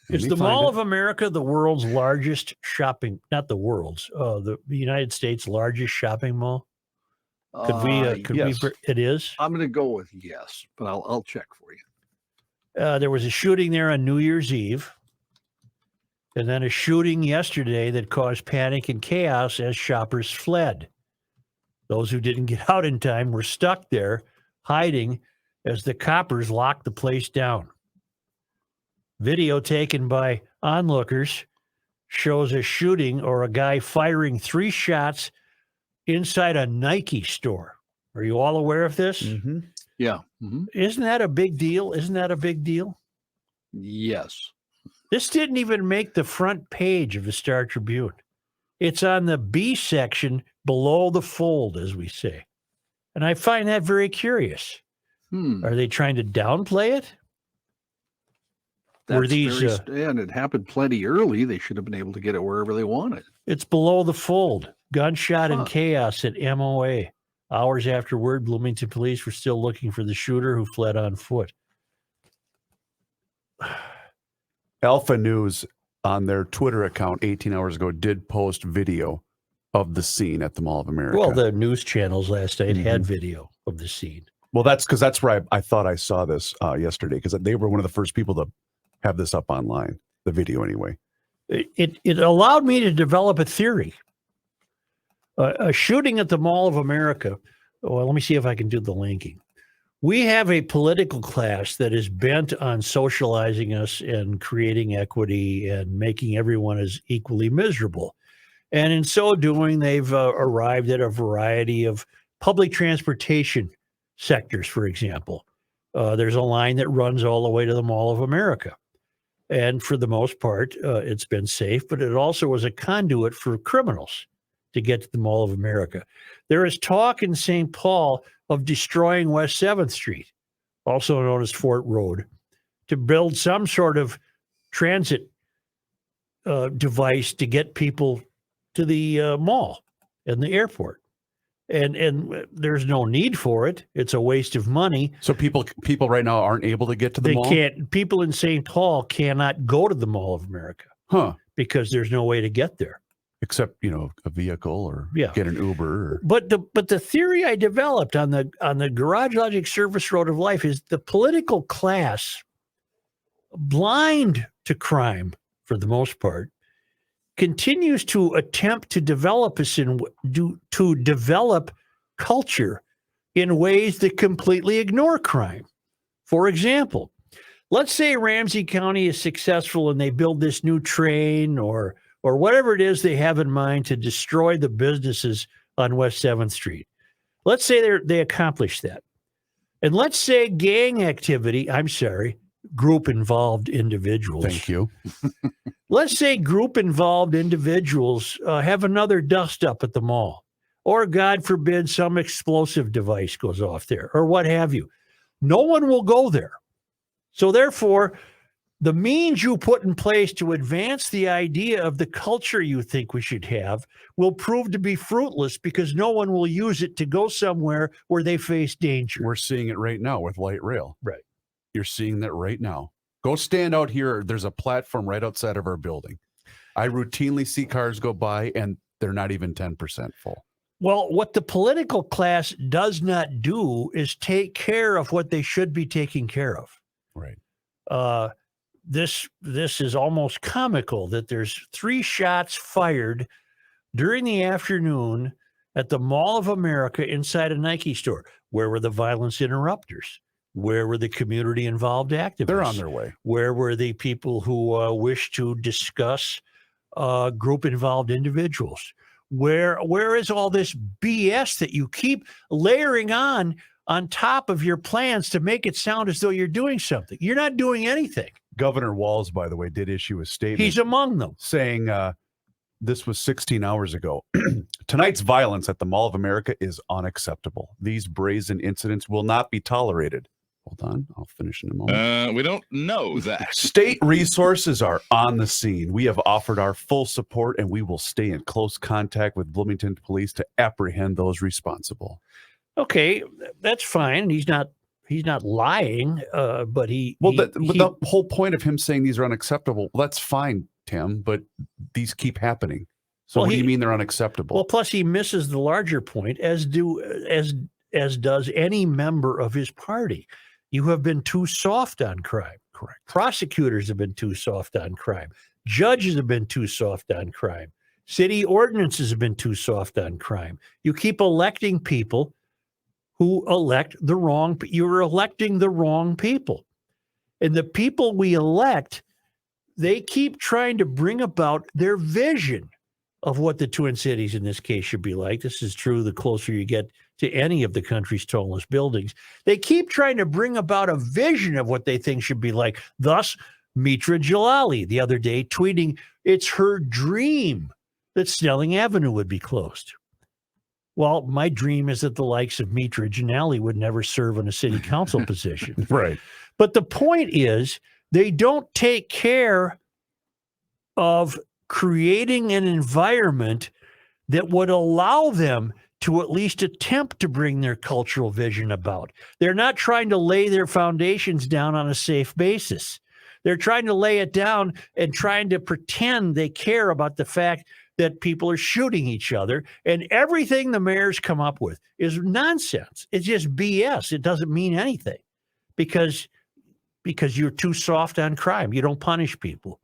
Is the Mall of America the world's largest shopping, not the world's, the United States' largest shopping mall? Could yes. It is? I'm going to go with yes, but I'll check for you. There was a shooting there on New Year's Eve, and then a shooting yesterday that caused panic and chaos as shoppers fled. Those who didn't get out in time were stuck there, hiding as the coppers locked the place down. Video taken by onlookers shows a shooting or a guy firing 3 shots inside a Nike store. Are you all aware of this? Mm-hmm. Yeah. Mm-hmm. Isn't that a big deal? Yes. This didn't even make the front page of the Star Tribune. It's on the B section below the fold, as we say. And I find that very curious. Are they trying to downplay it? And it happened plenty early. They should have been able to get it wherever they wanted. It's below the fold. Gunshot and chaos at MOA. Hours afterward, Bloomington police were still looking for the shooter who fled on foot. Alpha News on their Twitter account 18 hours ago did post video of the scene at the Mall of America. Well, the news channels last night had video of the scene. Well, that's where I thought I saw this yesterday, because they were one of the first people to have this up online, the video anyway. It allowed me to develop a theory. A shooting at the Mall of America. Well, let me see if I can do the linking. We have a political class that is bent on socializing us and creating equity and making everyone as equally miserable. And in so doing, they've arrived at a variety of public transportation sectors, for example. There's a line that runs all the way to the Mall of America. And for the most part, it's been safe, but it also was a conduit for criminals to get to the Mall of America. There is talk in St. Paul of destroying West 7th Street, also known as Fort Road, to build some sort of transit device to get people to the mall and the airport. And there's no need for it. It's a waste of money. So people right now aren't able to get to the mall? People in St. Paul cannot go to the Mall of America. Because there's no way to get there. Except, a vehicle or get an Uber. But the theory I developed on the Garage Logic Service Road of Life is the political class, blind to crime for the most part, continues to attempt to develop culture in ways that completely ignore crime. For example, let's say Ramsey County is successful and they build this new train or whatever it is they have in mind to destroy the businesses on West 7th Street. Let's say they accomplish that. And let's say group-involved individuals. Thank you. Let's say group-involved individuals have another dust-up at the mall. Or, God forbid, some explosive device goes off there, or what have you. No one will go there. So, therefore, the means you put in place to advance the idea of the culture you think we should have will prove to be fruitless because no one will use it to go somewhere where they face danger. We're seeing it right now with light rail. Right. You're seeing that right now. Go stand out here. There's a platform right outside of our building. I routinely see cars go by and they're not even 10% full. Well, what the political class does not do is take care of what they should be taking care of. Right. This is almost comical that there's 3 shots fired during the afternoon at the Mall of America inside a Nike store. Where were the violence interrupters? Where were the community-involved activists? They're on their way. Where were the people who wish to discuss group-involved individuals? Where is all this BS that you keep layering on top of your plans to make it sound as though you're doing something? You're not doing anything. Governor Walz, by the way, did issue a statement. He's among them. Saying this was 16 hours ago. Tonight's violence at the Mall of America is unacceptable. These brazen incidents will not be tolerated. Hold on, I'll finish in a moment. We don't know that. State resources are on the scene. We have offered our full support, and we will stay in close contact with Bloomington police to apprehend those responsible. Okay, that's fine. He's not he's not lying, but Well, the whole point of him saying these are unacceptable, well, that's fine, Tim, but these keep happening. So Well, what do you mean they're unacceptable? well, plus he misses the larger point, as does any member of his party. You have been too soft on crime. Correct. Prosecutors have been too soft on crime. Judges have been too soft on crime. City ordinances have been too soft on crime. You keep electing people who elect the wrong. You're electing the wrong people. And the people we elect, they keep trying to bring about their vision of what the Twin Cities in this case should be like. This is true the closer you get to any of the country's tallest buildings. They keep trying to bring about a vision of what they think should be like. Thus, Mitra Jalali the other day tweeting, it's her dream that Snelling Avenue would be closed. Well, my dream is that the likes of Mitra Jalali would never serve in a city council position. Right. But the point is, they don't take care of creating an environment that would allow them to at least attempt to bring their cultural vision about. They're not trying to lay their foundations down on a safe basis. They're trying to lay it down and trying to pretend they care about the fact that people are shooting each other. And everything the mayors come up with is nonsense. It's just BS. It doesn't mean anything because you're too soft on crime. You don't punish people.